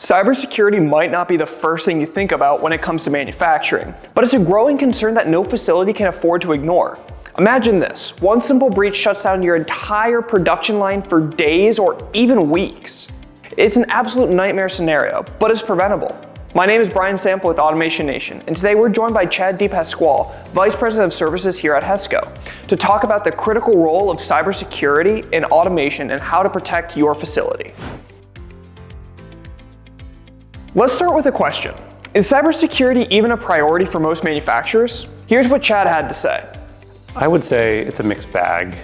Cybersecurity might not be the first thing you think about when it comes to manufacturing, but it's a growing concern that no facility can afford to ignore. Imagine this: one simple breach shuts down your entire production line for days or even weeks. It's an absolute nightmare scenario, but it's preventable. My name is Brian Sample with Automation Nation, and today we're joined by Chad DePasquale, Vice President of Services here at HESCO, to talk about the critical role of cybersecurity in automation and how to protect your facility. Let's start with a question. Is cybersecurity even a priority for most manufacturers? Here's what Chad had to say. I would say it's a mixed bag.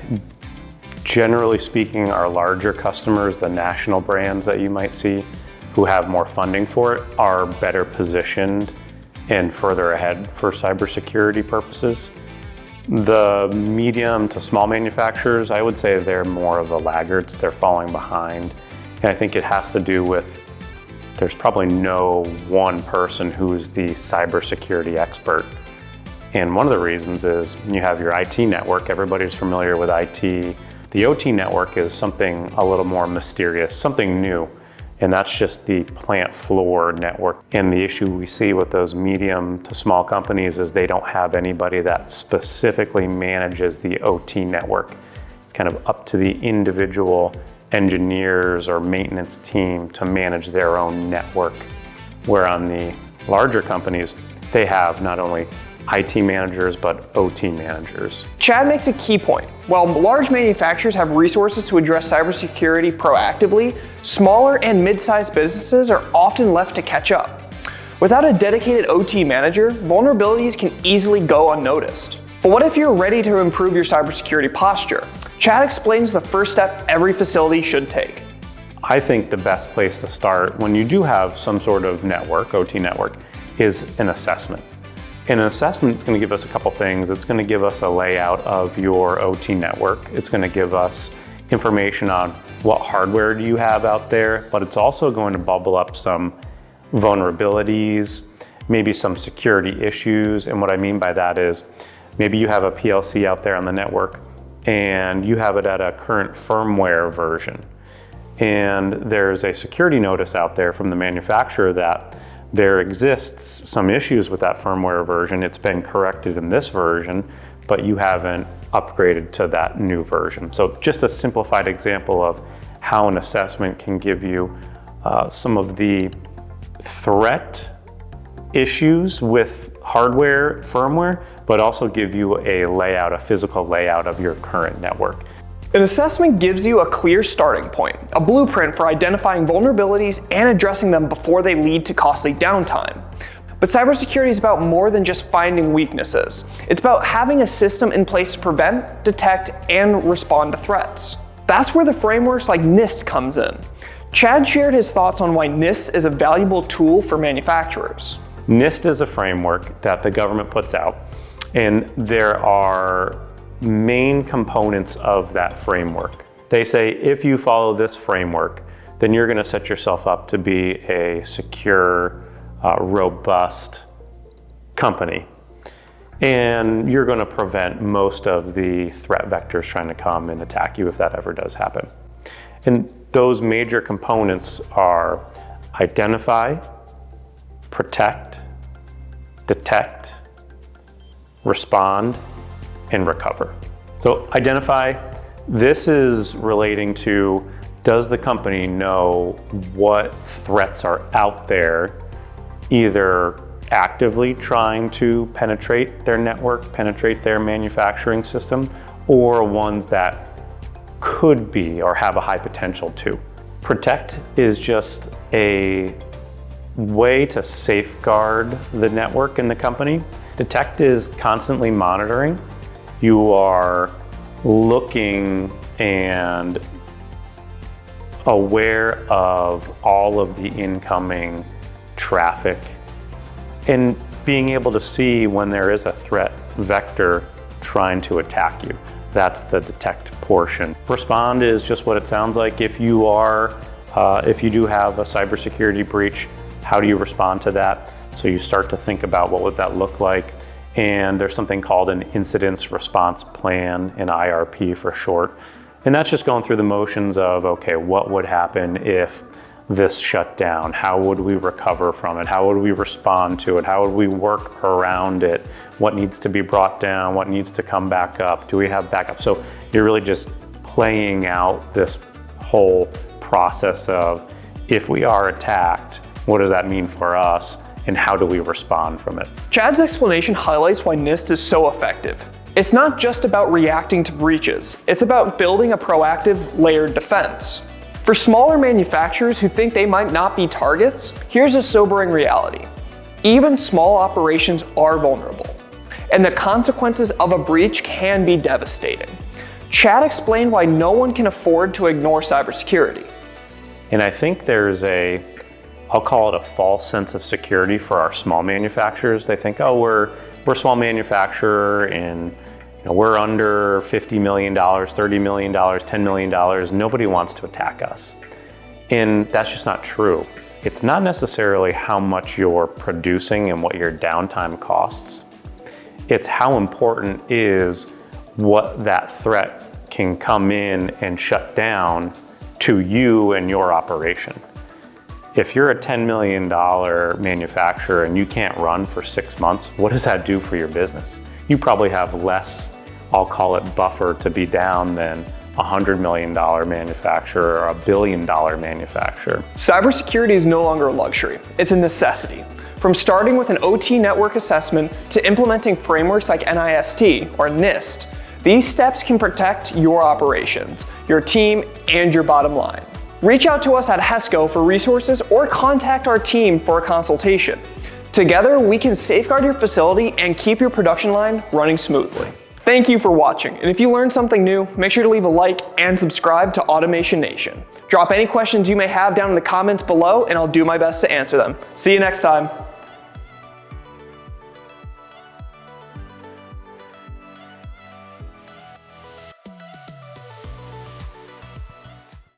Generally speaking, our larger customers, the national brands that you might see who have more funding for it, are better positioned and further ahead for cybersecurity purposes. The medium to small manufacturers, I would say they're more of the laggards. They're falling behind. And I think it has to do with there's probably no one person who's the cybersecurity expert. And one of the reasons is you have your IT network. Everybody's familiar with IT. The OT network is something a little more mysterious, something new. And that's just the plant floor network. And the issue we see with those medium to small companies is they don't have anybody that specifically manages the OT network. It's kind of up to the individual engineers or maintenance team to manage their own network. Where on the larger companies, they have not only IT managers, but OT managers. Chad makes a key point. While large manufacturers have resources to address cybersecurity proactively, smaller and mid-sized businesses are often left to catch up. Without a dedicated OT manager, vulnerabilities can easily go unnoticed. But what if you're ready to improve your cybersecurity posture? Chad explains the first step every facility should take. I think the best place to start when you do have some sort of network, OT network, is an assessment. And an assessment is going to give us a couple things. It's going to give us a layout of your OT network. It's going to give us information on what hardware do you have out there, but it's also going to bubble up some vulnerabilities, maybe some security issues. And what I mean by that is maybe you have a PLC out there on the network and you have it at a current firmware version. And there's a security notice out there from the manufacturer that there exists some issues with that firmware version. It's been corrected in this version, but you haven't upgraded to that new version. So just a simplified example of how an assessment can give you some of the threat issues with hardware, firmware, but also give you a layout, a physical layout of your current network. An assessment gives you a clear starting point, a blueprint for identifying vulnerabilities and addressing them before they lead to costly downtime. But cybersecurity is about more than just finding weaknesses. It's about having a system in place to prevent, detect, and respond to threats. That's where the frameworks like NIST comes in. Chad shared his thoughts on why NIST is a valuable tool for manufacturers. NIST is a framework that the government puts out, and there are main components of that framework. They say if you follow this framework, then you're going to set yourself up to be a secure, robust company. And you're going to prevent most of the threat vectors trying to come and attack you if that ever does happen. And those major components are identify, protect, detect, respond, and recover. So identify, this is relating to, does the company know what threats are out there, either actively trying to penetrate their network, penetrate their manufacturing system, or ones that could be or have a high potential to. Protect is just a way to safeguard the network in the company. Detect is constantly monitoring. You are looking and aware of all of the incoming traffic and being able to see when there is a threat vector trying to attack you. That's the detect portion. Respond is just what it sounds like. If you do have a cybersecurity breach, how do you respond to that? So you start to think about what would that look like. And there's something called an incident response plan, an IRP for short. And that's just going through the motions of, okay, what would happen if this shutdown? How would we recover from it? How would we respond to it? How would we work around it? What needs to be brought down? What needs to come back up? Do we have backup? So you're really just playing out this whole process of, if we are attacked, what does that mean for us? And how do we respond from it? Chad's explanation highlights why NIST is so effective. It's not just about reacting to breaches, it's about building a proactive, layered defense. For smaller manufacturers who think they might not be targets, here's a sobering reality. Even small operations are vulnerable, and the consequences of a breach can be devastating. Chad explained why no one can afford to ignore cybersecurity. And I think there's I'll call it a false sense of security for our small manufacturers. They think, oh, we're a small manufacturer and we're under $50 million, $30 million, $10 million. Nobody wants to attack us. And that's just not true. It's not necessarily how much you're producing and what your downtime costs. It's how important is what that threat can come in and shut down to you and your operation. If you're a $10 million manufacturer and you can't run for 6 months, what does that do for your business? You probably have less, I'll call it buffer, to be down than a $100 million manufacturer or a $1 billion manufacturer. Cybersecurity is no longer a luxury, it's a necessity. From starting with an OT network assessment to implementing frameworks like NIST or NIST, these steps can protect your operations, your team, and your bottom line. Reach out to us at HESCO for resources or contact our team for a consultation. Together, we can safeguard your facility and keep your production line running smoothly. Thank you for watching, and if you learned something new, make sure to leave a like and subscribe to Automation Nation. Drop any questions you may have down in the comments below, and I'll do my best to answer them. See you next time.